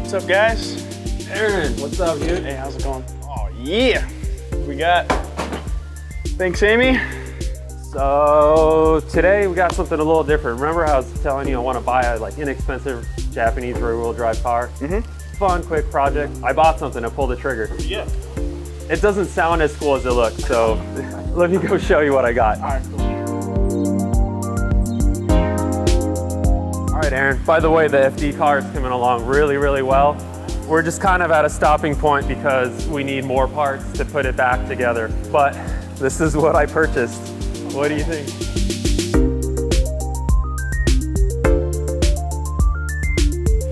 What's up, guys? Aaron, what's up, dude? Hey, how's it going? Oh, yeah. We got, thanks, Amy. So today we got something a little different. Remember how I was telling you I want to buy a inexpensive Japanese rear-wheel drive car? Fun, quick project. I bought something, I pulled the trigger. Yeah. It doesn't sound as cool as it looks, so let me go show you what I got. All right, cool. All right, Aaron, by the way, the FD car is coming along really, really well. We're just kind of at a stopping point because we need more parts to put it back together. But this is what I purchased. What do you think?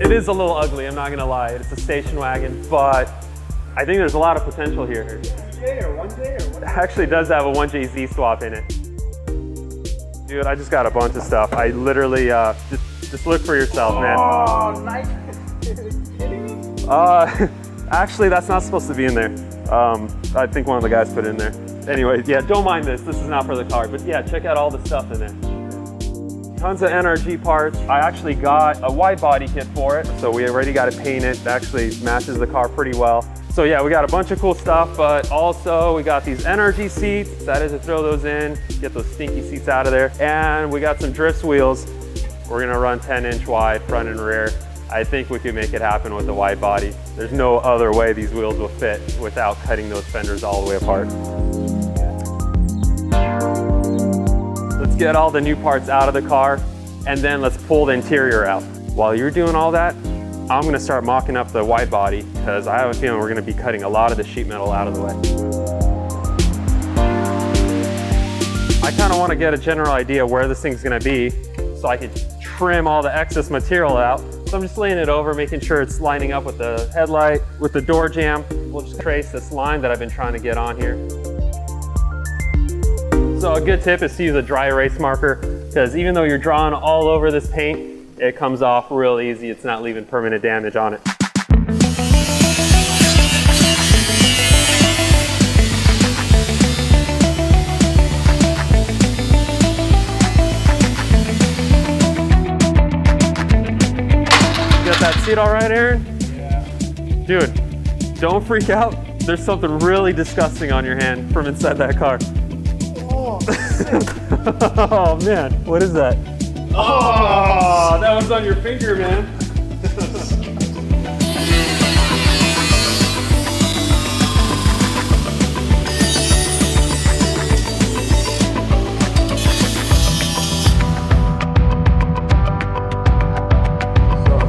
It is a little ugly, I'm not gonna lie. It's a station wagon, but I think there's a lot of potential here. 2J or 1J or what? It actually does have a 1J Z swap in it. Dude, I just got a bunch of stuff. I literally, just look for yourself, man. Oh, nice. Are you kidding me? Actually, that's not supposed to be in there. I think one of the guys put it in there. Anyway, yeah, don't mind this. This is not for the car, but yeah, check out all the stuff in there. Tons of NRG parts. I actually got a wide body kit for it, so we already got it painted. It actually matches the car pretty well. So yeah, we got a bunch of cool stuff, but also we got these NRG seats. Excited to throw those in, get those stinky seats out of there. And we got some drifts wheels. We're gonna run 10-inch wide, front and rear. I think we could make it happen with the wide body. There's no other way these wheels will fit without cutting those fenders all the way apart. Let's get all the new parts out of the car, and then let's pull the interior out. While you're doing all that, I'm gonna start mocking up the wide body because I have a feeling we're gonna be cutting a lot of the sheet metal out of the way. I kind of want to get a general idea where this thing's gonna be so I can trim all the excess material out. So I'm just laying it over, making sure it's lining up with the headlight, with the door jamb. We'll just trace this line that I've been trying to get on here. So a good tip is to use a dry erase marker, because even though you're drawing all over this paint, it comes off real easy. It's not leaving permanent damage on it. Got that seat all right, Aaron? Yeah. Dude, don't freak out. There's something really disgusting on your hand from inside that car. Oh, Oh man, what is that? Oh, that was on your finger, man.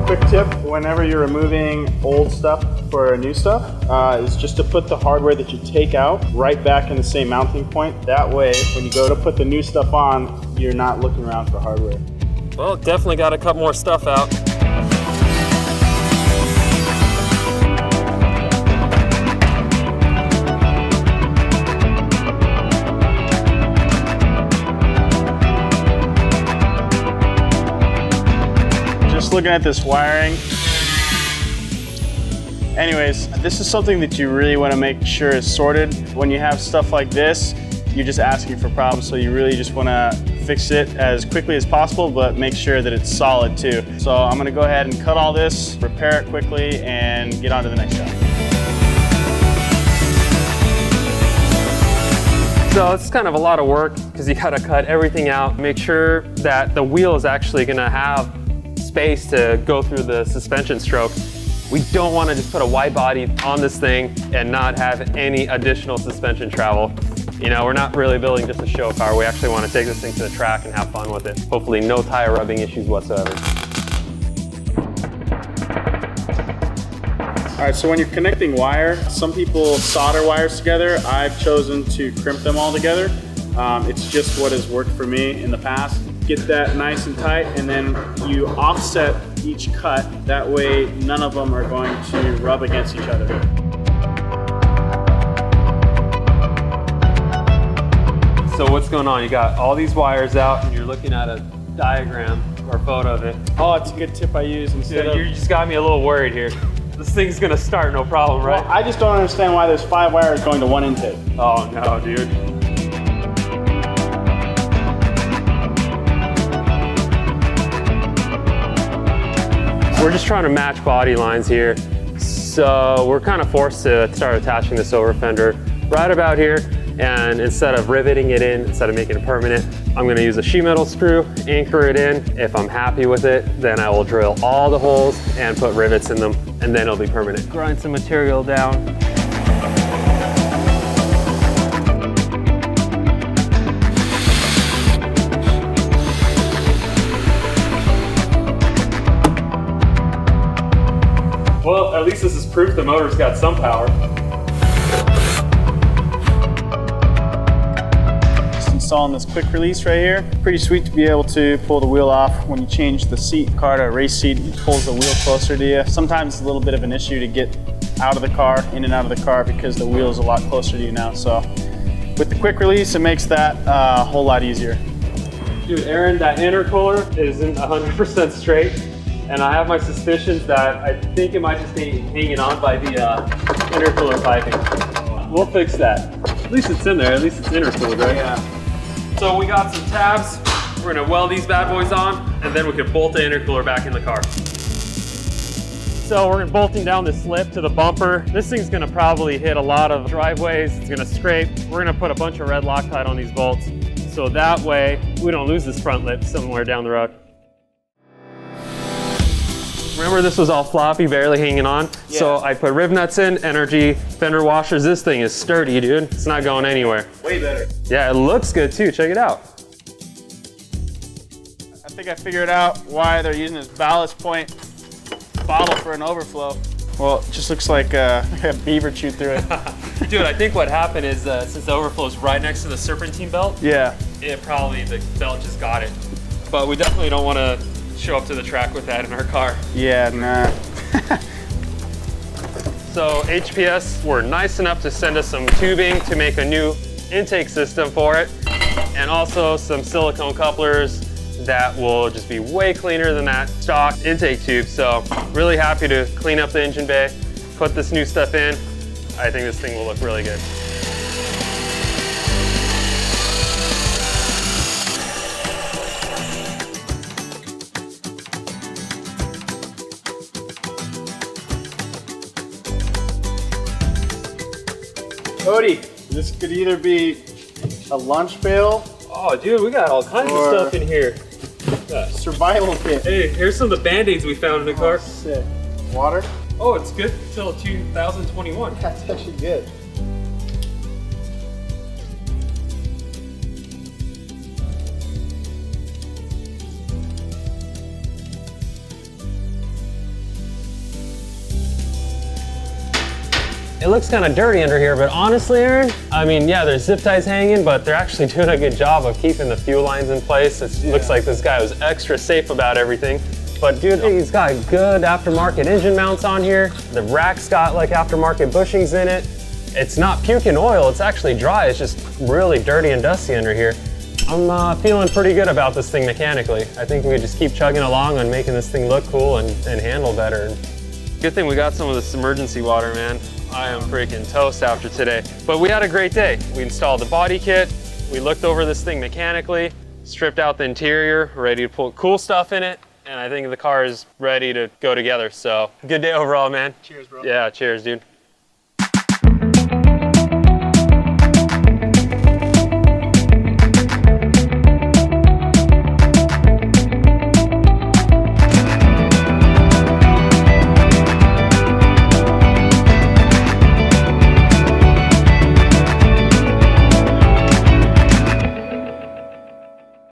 quick tip, whenever you're removing old stuff for new stuff, is just to put the hardware that you take out right back in the same mounting point. That way, when you go to put the new stuff on, you're not looking around for hardware. Well, definitely got to cut more stuff out. Just looking at this wiring. Anyways, this is something that you really want to make sure is sorted. When you have stuff like this, you're just asking for problems, so you really just want to fix it as quickly as possible, but make sure that it's solid too. So I'm going to go ahead and cut all this, repair it quickly, and get on to the next job. So it's kind of a lot of work because you got to cut everything out, make sure that the wheel is actually going to have space to go through the suspension stroke. We don't want to just put a wide body on this thing and not have any additional suspension travel. You know, we're not really building just a show car. We actually want to take this thing to the track and have fun with it. Hopefully no tire rubbing issues whatsoever. All right, so when you're connecting wire, some people solder wires together. I've chosen to crimp them all together. It's just what has worked for me in the past. Get that nice and tight, and then you offset each cut. That way, none of them are going to rub against each other. So what's going on? You got all these wires out and you're looking at a diagram or photo of it. Oh, it's a good tip I use instead Dude, you just got me a little worried here. This thing's gonna start no problem, right? Well, I just don't understand why there's 5 wires going to 1 intake. Oh no, dude. We're just trying to match body lines here. So we're kind of forced to start attaching this over fender right about here. And instead of riveting it in, instead of making it permanent, I'm gonna use a sheet metal screw, anchor it in. If I'm happy with it, then I will drill all the holes and put rivets in them, and then it'll be permanent. Grind some material down. Well, at least this is proof the motor's got some power. Installing this quick release right here. Pretty sweet to be able to pull the wheel off when you change the seat. Car to a race seat, it pulls the wheel closer to you. Sometimes it's a little bit of an issue to get out of the car, in and out of the car, because the wheel is a lot closer to you now. So with the quick release, it makes that a whole lot easier. Dude, Aaron, that intercooler isn't 100% straight, and I have my suspicions that I think it might just be hanging on by the intercooler piping. We'll fix that. At least it's in there, at least it's intercooled, right? Yeah. So we got some tabs. We're gonna weld these bad boys on, and then we can bolt the intercooler back in the car. So we're bolting down this lip to the bumper. This thing's gonna probably hit a lot of driveways. It's gonna scrape. We're gonna put a bunch of red Loctite on these bolts, so that way we don't lose this front lip somewhere down the road. Remember, this was all floppy, barely hanging on. Yeah. So I put rib nuts in, energy, fender washers. This thing is sturdy, dude. It's not going anywhere. Way better. Yeah, it looks good too. Check it out. I think I figured out why they're using this ballast point bottle for an overflow. Well, it just looks like a beaver chewed through it. Dude, I think what happened is since the overflow is right next to the serpentine belt, the belt just got it. But we definitely don't want to show up to the track with that in our car. Yeah, nah. So HPS were nice enough to send us some tubing to make a new intake system for it, and also some silicone couplers that will just be way cleaner than that stock intake tube. So really happy to clean up the engine bay, put this new stuff in. I think this thing will look really good. Cody, this could either be a lunch pail. Oh, dude, we got all kinds of stuff in here. Survival kit. Hey, here's some of the Band-Aids we found in the car. Sick. Water? Oh, it's good until 2021. That's actually good. It looks kind of dirty under here, but honestly, Aaron, I mean, yeah, there's zip ties hanging, but they're actually doing a good job of keeping the fuel lines in place. It looks like this guy was extra safe about everything. But dude, he's got good aftermarket engine mounts on here. The rack's got like aftermarket bushings in it. It's not puking oil, it's actually dry. It's just really dirty and dusty under here. I'm feeling pretty good about this thing mechanically. I think we just keep chugging along on making this thing look cool and handle better. Good thing we got some of this emergency water, man. I am freaking toast after today. But we had a great day. We installed the body kit. We looked over this thing mechanically, stripped out the interior, ready to put cool stuff in it. And I think the car is ready to go together. So good day overall, man. Cheers, bro. Yeah, cheers, dude.